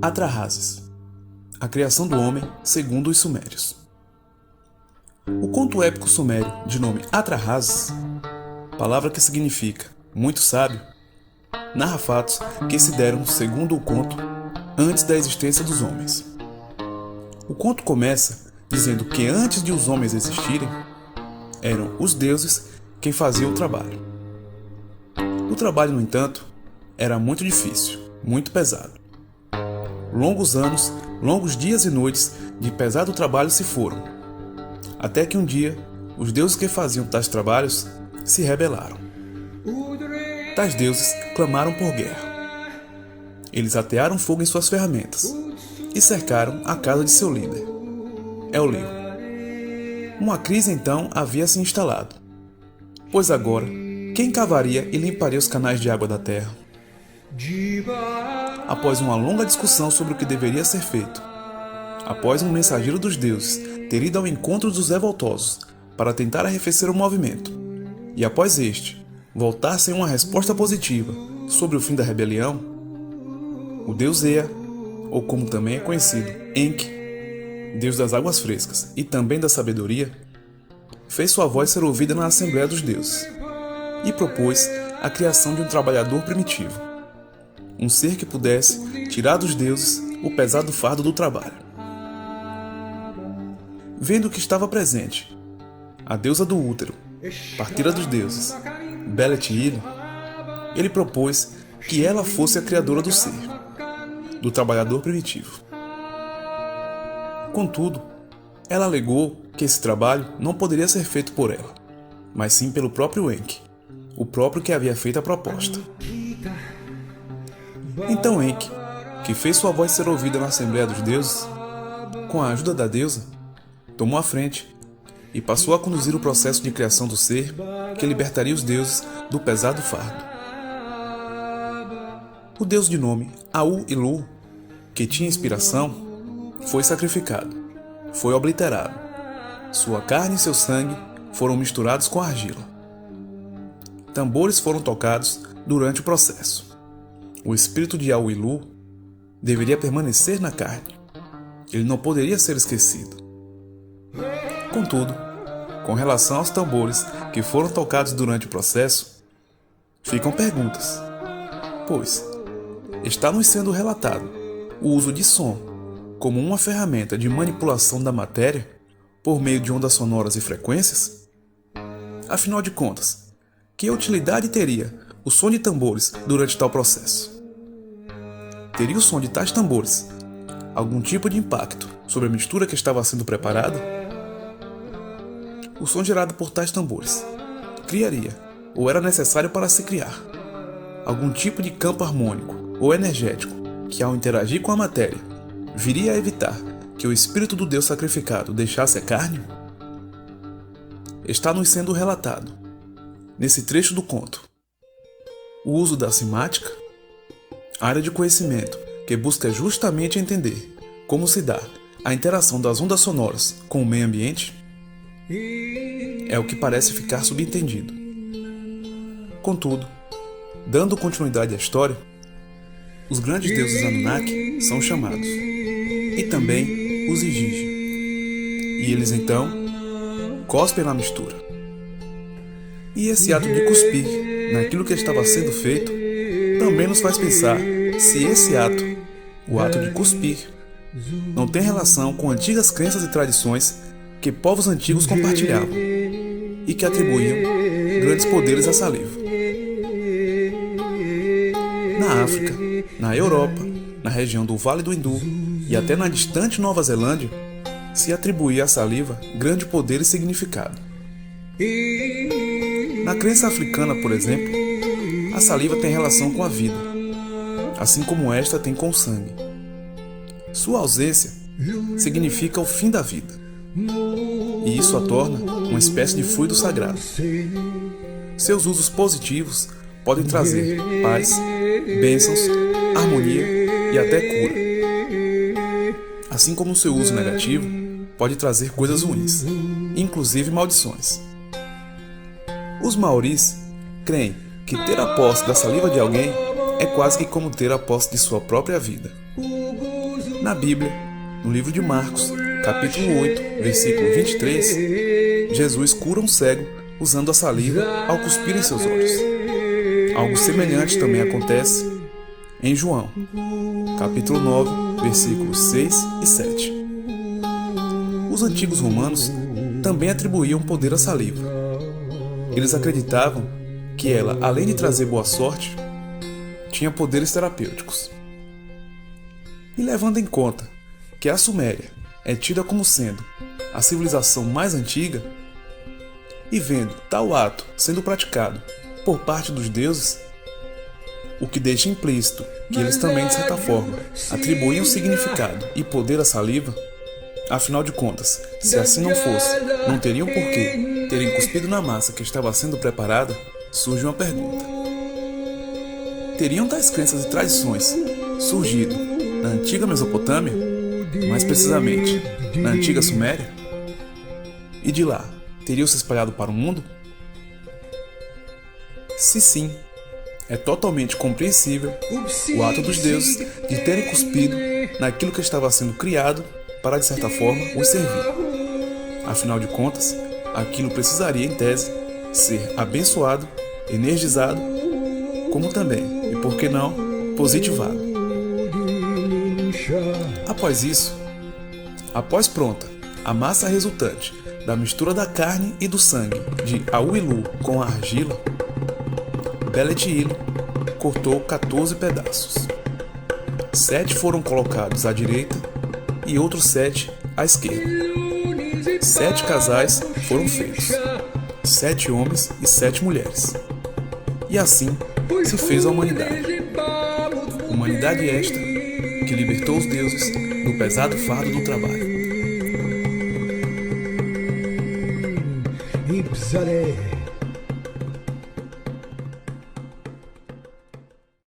Atrahasis, a criação do homem segundo os sumérios. O conto épico sumério de nome Atrahasis, palavra que significa muito sábio, narra fatos que se deram segundo o conto antes da existência dos homens. O conto começa dizendo que antes de os homens existirem, eram os deuses quem faziam o trabalho. O trabalho, no entanto, era muito difícil, muito pesado. Longos anos, longos dias e noites de pesado trabalho se foram, até que um dia os deuses que faziam tais trabalhos se rebelaram. Tais deuses clamaram por guerra. Eles atearam fogo em suas ferramentas e cercaram a casa de seu líder, Enlil. Uma crise então havia se instalado, pois agora quem cavaria e limparia os canais de água da terra? Após uma longa discussão sobre o que deveria ser feito, após um mensageiro dos deuses ter ido ao encontro dos revoltosos para tentar arrefecer o movimento, e após este voltar sem uma resposta positiva sobre o fim da rebelião, o deus Ea, ou como também é conhecido, Enki, deus das águas frescas e também da sabedoria, fez sua voz ser ouvida na Assembleia dos Deuses e propôs a criação de um trabalhador primitivo, um ser que pudesse tirar dos deuses o pesado fardo do trabalho. Vendo que estava presente a deusa do útero, parteira dos deuses, Belet-Il, ele propôs que ela fosse a criadora do ser, do trabalhador primitivo. Contudo, ela alegou que esse trabalho não poderia ser feito por ela, mas sim pelo próprio Enki, o próprio que havia feito a proposta. Então Enki, que fez sua voz ser ouvida na Assembleia dos Deuses, com a ajuda da deusa, tomou a frente e passou a conduzir o processo de criação do ser que libertaria os deuses do pesado fardo. O deus de nome Au-Ilu, que tinha inspiração, foi sacrificado, foi obliterado. Sua carne e seu sangue foram misturados com argila. Tambores foram tocados durante o processo. O espírito de Au-Ilu deveria permanecer na carne. Ele não poderia ser esquecido. Contudo, com relação aos tambores que foram tocados durante o processo, ficam perguntas, pois está nos sendo relatado o uso de som como uma ferramenta de manipulação da matéria por meio de ondas sonoras e frequências? Afinal de contas, que utilidade teria o som de tambores durante tal processo? Teria o som de tais tambores algum tipo de impacto sobre a mistura que estava sendo preparada? O som gerado por tais tambores criaria, ou era necessário para se criar, algum tipo de campo harmônico ou energético que, ao interagir com a matéria, viria a evitar que o espírito do Deus sacrificado deixasse a carne? Está nos sendo relatado, nesse trecho do conto, o uso da simática, área de conhecimento que busca justamente entender como se dá a interação das ondas sonoras com o meio ambiente, é o que parece ficar subentendido. Contudo, dando continuidade à história, os grandes deuses Anunnaki são chamados, e também os Igigi, e eles então cospem na mistura. E esse ato de cuspir naquilo que estava sendo feito também nos faz pensar se esse ato, o ato de cuspir, não tem relação com antigas crenças e tradições que povos antigos compartilhavam e que atribuíam grandes poderes à saliva. Na África, na Europa, na região do Vale do Hindu e até na distante Nova Zelândia, se atribuía à saliva grande poder e significado. Na crença africana, por exemplo, a saliva tem relação com a vida, assim como esta tem com o sangue. Sua ausência significa o fim da vida, e isso a torna uma espécie de fluido sagrado. Seus usos positivos podem trazer paz, bênçãos, harmonia e até cura. Assim como o seu uso negativo pode trazer coisas ruins, inclusive maldições. Os maoris creem que ter a posse da saliva de alguém é quase que como ter a posse de sua própria vida. Na Bíblia, no livro de Marcos, capítulo 8, versículo 23, Jesus cura um cego usando a saliva ao cuspir em seus olhos. Algo semelhante também acontece em João, capítulo 9, versículos 6 e 7. Os antigos romanos também atribuíam poder à saliva. Eles acreditavam que ela, além de trazer boa sorte, tinha poderes terapêuticos. E levando em conta que a Suméria é tida como sendo a civilização mais antiga, e vendo tal ato sendo praticado por parte dos deuses, o que deixa implícito que eles também, de certa forma, atribuíam significado e poder à saliva. Afinal de contas, se assim não fosse, não teriam por que terem cuspido na massa que estava sendo preparada. Surge uma pergunta: teriam tais crenças e tradições surgido na antiga Mesopotâmia, mais precisamente na antiga Suméria, e de lá teriam se espalhado para o mundo? Se sim, é totalmente compreensível o ato dos deuses de terem cuspido naquilo que estava sendo criado para, de certa forma, os servir. Afinal de contas, aquilo precisaria, em tese, ser abençoado, energizado, como também, e por que não, positivado. Após isso, após pronta a massa resultante da mistura da carne e do sangue de Auilu com a argila, Beletil cortou 14 pedaços. 7 foram colocados à direita e outros 7 à esquerda. 7 casais foram feitos, 7 homens e 7 mulheres. E assim se fez a humanidade. Humanidade esta que libertou os deuses do pesado fardo do trabalho.